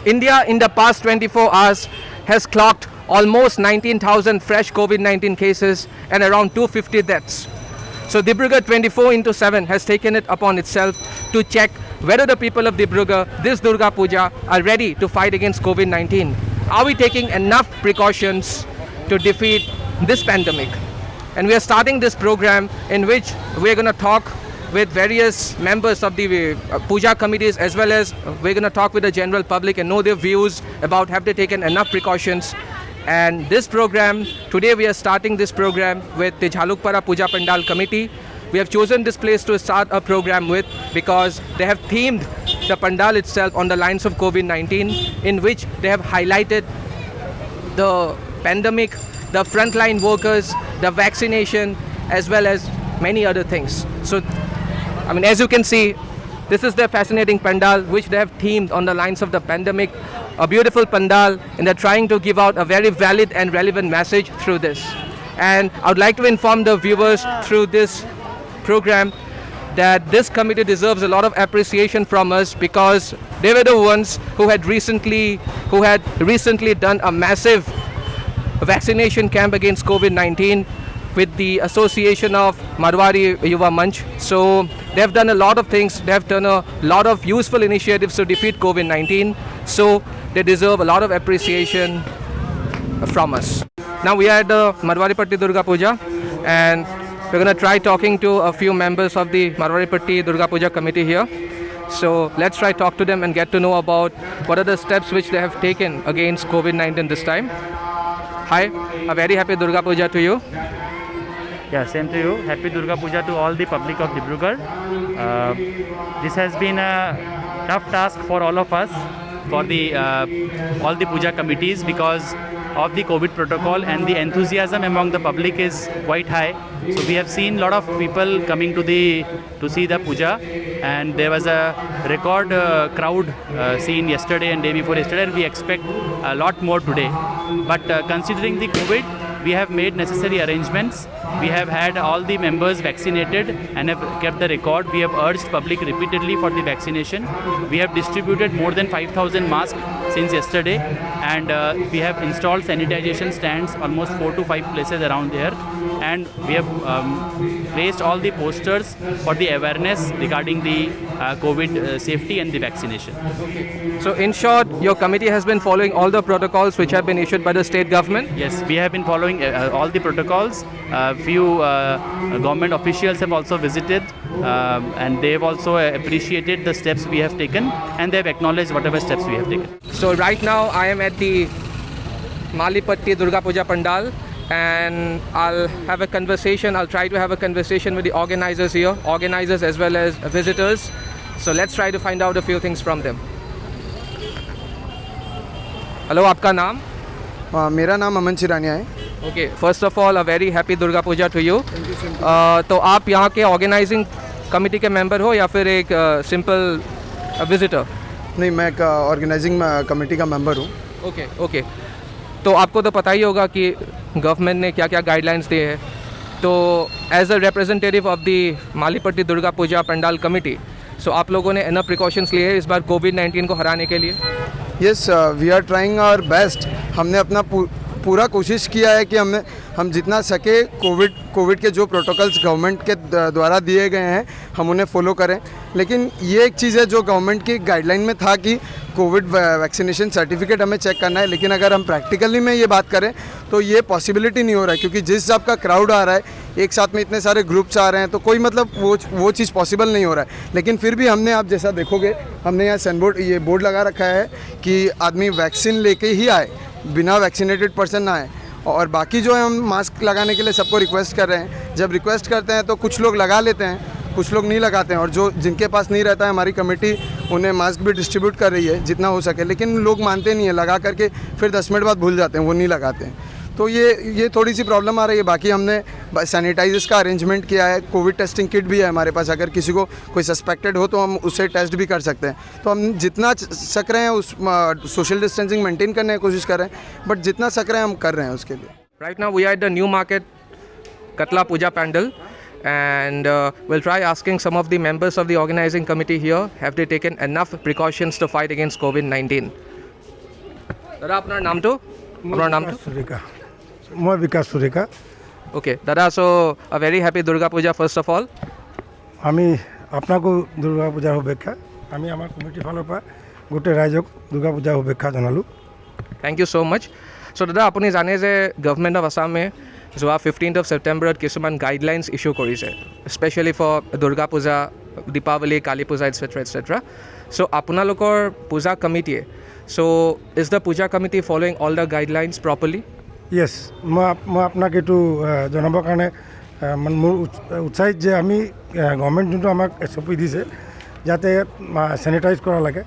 India in the past 24 hours has clocked almost 19,000 fresh COVID-19 cases and around 250 deaths. So Dibrugarh 24/7 has taken it upon itself to check whether the people of Dibrugarh this Durga Puja are ready to fight against COVID-19. Are we taking enough precautions to defeat this pandemic? And we are starting this program in which we are going to talk with various members of the puja committees, as well as we're going to talk with the general public and know their views about have they taken enough precautions. And this program, today we are starting this program with the Jhalukpara Puja Pandal Committee. We have chosen this place to start a program with because they have themed the Pandal itself on the lines of COVID-19, in which they have highlighted the pandemic, the frontline workers, the vaccination, as well as many other things. So, I mean, as you can see, this is the fascinating Pandal which they have themed on the lines of the pandemic. A beautiful Pandal, and they're trying to give out a very valid and relevant message through this. And I would like to inform the viewers through this program that this committee deserves a lot of appreciation from us, because they were the ones who had recently done a massive vaccination camp against COVID-19 with the association of Marwari Yuva Manch. So they have done a lot of things. They have done a lot of useful initiatives to defeat COVID-19. So they deserve a lot of appreciation from us. Now we are at the Marwaripatti Durga Puja, and we're going to try talking to a few members of the Marwaripatti Durga Puja committee here. So let's try talk to them and get to know about what are the steps which they have taken against COVID-19 this time. Hi, a very happy Durga Puja to you. Yeah, same to you. Happy Durga Puja to all the public of Dibrugarh. This has been a tough task for all of us, for the all the puja committees, because of the COVID protocol, and the enthusiasm among the public is quite high. So we have seen a lot of people coming to see the puja, and there was a record crowd seen yesterday and day before yesterday, and we expect a lot more today. But considering the COVID, we have made necessary arrangements. We have had all the members vaccinated and have kept the record. We have urged public repeatedly for the vaccination. We have distributed more than 5,000 masks since yesterday, and we have installed sanitization stands almost 4 to 5 places around there, and we have placed all the posters for the awareness regarding the COVID safety and the vaccination. So in short, your committee has been following all the protocols which have been issued by the state government? Yes, we have been following all the protocols. Few government officials have also visited, and they have also appreciated the steps we have taken, and they have acknowledged whatever steps we have taken. So right now I am at the Malipatti Durga Puja Pandal, and I'll try to have a conversation with the organizers here, organizers as well as visitors. So let's try to find out a few things from them. Hello, आपका नाम? मेरा नाम अमन चिरानिया है. Okay, first of all a very happy Durga Puja to you. तो आप यहाँ के organising committee के मेंबर हो या फिर एक सिंपल विजिटर? नहीं, मैं एक ऑर्गेनाइजिंग कमेटी का मेंबर हूँ. Okay okay. तो आपको तो पता ही होगा कि गवर्नमेंट ने क्या क्या गाइडलाइंस दिए हैं. तो as a representative of the Malipatti Durga Puja pandal committee, so आप लोगों ने इनफ प्रिकॉशंस लिए हैं इस बार कोविड-19 को हराने के लिए? Yes, we are trying our best. हमने अपना पूरा कोशिश किया है कि हम जितना सके कोविड के जो प्रोटोकॉल्स गवर्नमेंट के द्वारा दिए गए हैं हम उन्हें फॉलो करें. लेकिन ये एक चीज़ है जो गवर्नमेंट की गाइडलाइन में था कि कोविड वैक्सीनेशन सर्टिफिकेट हमें चेक करना है, लेकिन अगर हम प्रैक्टिकली में ये बात करें तो ये पॉसिबिलिटी नहीं हो रहा है, क्योंकि जिस हिसाब का क्राउड आ रहा है, एक साथ में इतने सारे ग्रुप्स आ रहे हैं, तो कोई मतलब वो चीज़ पॉसिबल नहीं हो रहा है. लेकिन फिर भी हमने, आप जैसा देखोगे, हमने यहाँ ये बोर्ड लगा रखा है कि आदमी वैक्सीन लेके ही आए, बिना वैक्सीनेटेड पर्सन ना आए. और बाकी जो है, हम मास्क लगाने के लिए सबको रिक्वेस्ट कर रहे हैं. जब रिक्वेस्ट करते हैं तो कुछ लोग लगा लेते हैं, कुछ लोग नहीं लगाते हैं, और जिनके पास नहीं रहता है, हमारी कमेटी उन्हें मास्क भी डिस्ट्रीब्यूट कर रही है जितना हो सके. लेकिन लोग मानते नहीं है, लगा करके फिर 10 मिनट बाद भूल जाते हैं, वो नहीं लगाते हैं. तो ये थोड़ी सी प्रॉब्लम आ रही है. बाकी हमने सैनिटाइजर्स का अरेंजमेंट किया है. कोविड टेस्टिंग किट भी है हमारे पास. अगर किसी को कोई सस्पेक्टेड हो तो हम उससे टेस्ट भी कर सकते हैं. तो हम जितना सक रहे हैं उस सोशल डिस्टेंसिंग मेंटेन करने की कोशिश कर रहे हैं, बट जितना सक रहे हैं हम कर रहे हैं उसके लिए. Right now we are at the new market Katla Puja Pandal, and we'll try asking some of the members of the organizing committee here, have they taken enough precautions to fight against COVID-19? দাদা আপোনাৰ নামটো সুৰেখা মই বিকাশ Surekha okay দাদা so' a very happy Durga Puja first of all আমি আপোনাকো দুৰ্গা পূজাৰ শুভেচ্ছা আমি আমাৰ কমিটিৰ ফালৰ পৰা গোটেই ৰাইজক দুৰ্গা পূজাৰ শুভেচ্ছা জনালোঁ থেংক ইউ ছ' মাছ চ' দাদা আপুনি জানে যে গভৰ্ণমেণ্ট অফ আছামে যোৱা 15th অফ ছেপ্টেম্বৰত কিছুমান গাইডলাইনছ ইছ্যু কৰিছে specially for Durga Puja Deepawali Kali Puja etcetera so' আপোনালোকৰ পূজা কমিটিয়ে so' is the puja committee following all the guidelines properly yes মই আপোনাক এইটো জনাবৰ কাৰণে মানে মোৰ উৎসাহিত যে আমি গভৰ্ণমেণ্ট যোনটো আমাক SOP দিছে যাতে চেনিটাইজ কৰা লাগে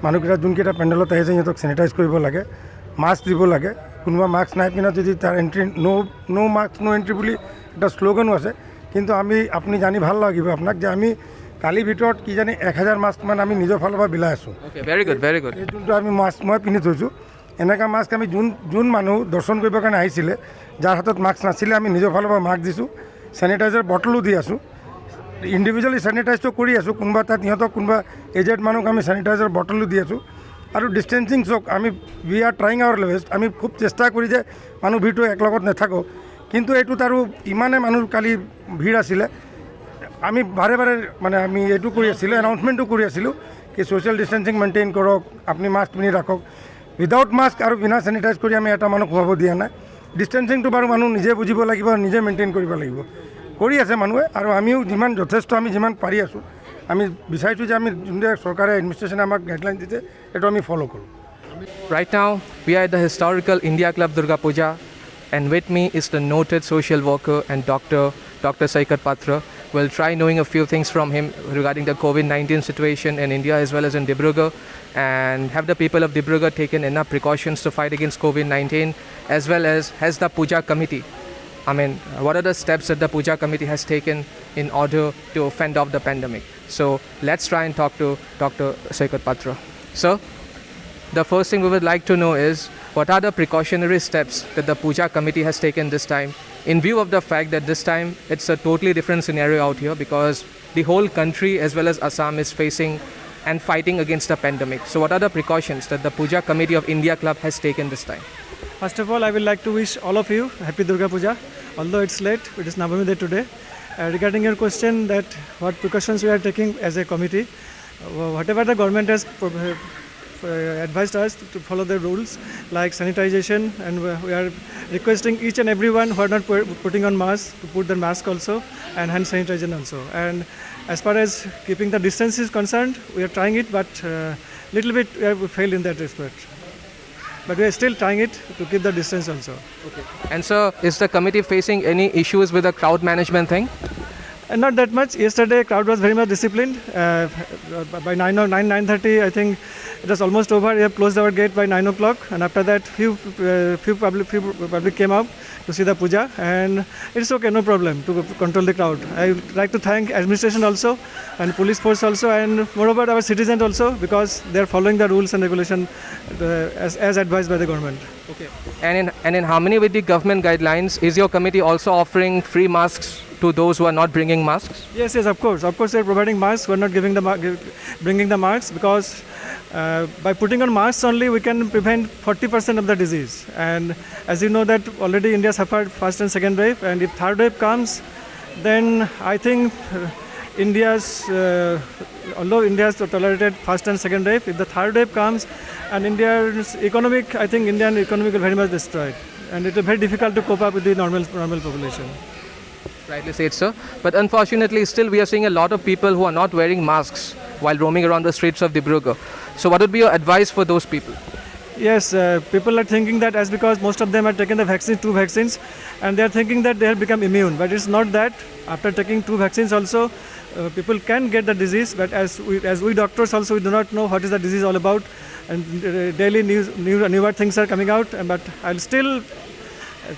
মানুহকেইটা যোনকেইটা পেণ্ডেলত আহিছে সিহঁতক চেনিটাইজ কৰিব লাগে মাস্ক দিব লাগে কোনোবা মাস্ক নাই পিনে যদি তাৰ এণ্ট্ৰি ন' মাস্ক ন' এণ্ট্ৰি বুলি এটা শ্লোগানো আছে কিন্তু আপুনি জানি ভাল লাগিব আপোনাক যে আমি কালিৰ ভিতৰত কিজানি 1000 মাস্ক মান আমি নিজৰ ফালৰ পৰা বিলাই আছোঁ ভেৰি গুড এই যোনটো আমি মাস্ক মই পিন্ধি থৈছোঁ এনেকুৱা মাস্ক আমি যোন মানুহ দৰ্শন কৰিবৰ কাৰণে আহিছিলে যাৰ হাতত মাস্ক নাছিলে আমি নিজৰ ফালৰ পৰা মাস্ক দিছোঁ চেনিটাইজাৰ বটলো দি আছোঁ ইণ্ডিভিজুৱেলি চেনিটাইজটো কৰি আছোঁ কোনোবা তাত সিহঁতক কোনোবা এজেড মানুহক আমি চেনিটাইজাৰ বটলো দি আছোঁ আৰু ডিষ্টেঞ্চিং চক আমি উই আৰ ট্ৰাইং আৱাৰ লেভেষ্ট আমি খুব চেষ্টা কৰি যে মানুহ ভিৰটো একলগত নাথাকোঁ কিন্তু এইটোত আৰু ইমানে মানুহ কালি ভিৰ আছিলে আমি বাৰে মানে আমি এইটো কৰি আছিলোঁ এনাউন্সমেণ্টটো কৰি আছিলোঁ কি ছ'চিয়েল ডিষ্টেঞ্চিং মেইনটেইন কৰক আপুনি মাস্ক পিন্ধি ৰাখক উইদাউট মাস্ক আৰু বিনা চেনিটাইজ কৰি আমি এটা মানুহ সোমাব দিয়া নাই ডিষ্টেঞ্চিংটো বাৰু মানুহ নিজে বুজিব লাগিব নিজে মেইনটেইন কৰিব লাগিব কৰি আছে মানুহে আৰু আমিও যথেষ্ট আমি যিমান পাৰি আছোঁ আমি বিচাৰিছোঁ যে আমি যোনটো চৰকাৰে এডমিনিষ্ট্ৰেশ্যনে আমাক গাইডলাইন দিছে সেইটো আমি ফ'ল' কৰোঁ Right now, we are at the historical India Club Durga Puja, and with me is the noted social worker and Dr. Saikat Patra. We'll try knowing a few things from him regarding the COVID-19 situation in India as well as in Dibrugarh, and have the people of Dibrugarh taken enough precautions to fight against COVID-19, as well as has the Puja Committee. I mean, what are the steps that the Puja Committee has taken in order to fend off the pandemic? So let's try and talk to Dr. Saikat Patra. Sir, the first thing we would like to know is what are the precautionary steps that the Puja Committee has taken this time in view of the fact that this time it's a totally different scenario out here because the whole country as well as Assam is facing and fighting against the pandemic. So what are the precautions that the Puja Committee of India Club has taken this time? First of all, I would like to wish all of you Happy Durga Puja. Although it's late, it is Navami Day today. Regarding your question that what precautions we are taking as a committee, whatever the government has advised us to follow the rules like sanitization, and we are requesting each and everyone who are not putting on mask to put the mask also and hand sanitizer also. And as far as keeping the distance is concerned, we are trying it, but little bit we have failed in that respect. But we are still trying it to keep the distance also. And sir, is the committee facing any issues with the crowd management thing? And not that much. Yesterday, crowd was very much disciplined. By 9:30, I think it was almost over. We have closed our gate by 9 o'clock, and after that, few public came out to see the puja, and it's okay, no problem to control the crowd. I would like to thank administration also, and police force also, and moreover our citizens also, because they are following the rules and regulation as advised by the government. Okay. And in harmony with the government guidelines, is your committee also offering free masks to those who are not bringing masks? Yes, of course. Of course, they are providing masks. We are not bringing the masks because by putting on masks only we can prevent 40% of the disease. And as you know that already India suffered first and second wave, and if third wave comes, then I think although India has tolerated first and second wave, if the third wave comes and India's economic, I think Indian economy will very much destroyed, and it will be very difficult to cope up with the normal population. Rightly said, sir. But unfortunately, still we are seeing a lot of people who are not wearing masks while roaming around the streets of Dibrugarh. So what would be your advice for those people? Yes, people are thinking that as because most of them have taken the vaccines, 2 vaccines, and they are thinking that they have become immune. But it's not that. After taking 2 vaccines also, people can get the disease. But as we doctors also, we do not know what is the disease all about. And daily newer things are coming out. But I'll still,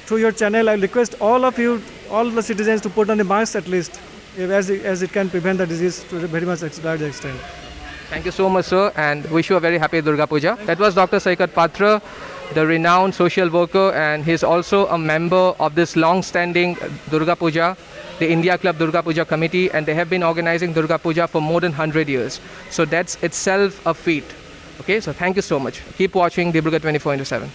through your channel, I'll request all of you, all the citizens to put on the mask at least, as it can prevent the disease to a very much large extent. Thank you so much, sir, and wish you a very happy Durga Puja. That was Dr. Saikat Patra, the renowned social worker, and he's also a member of this long-standing Durga Puja, the India Club Durga Puja Committee, and they have been organizing Durga Puja for more than 100 years. So that's itself a feat Okay, so thank you so much. Keep watching Dibrugarh 24/7.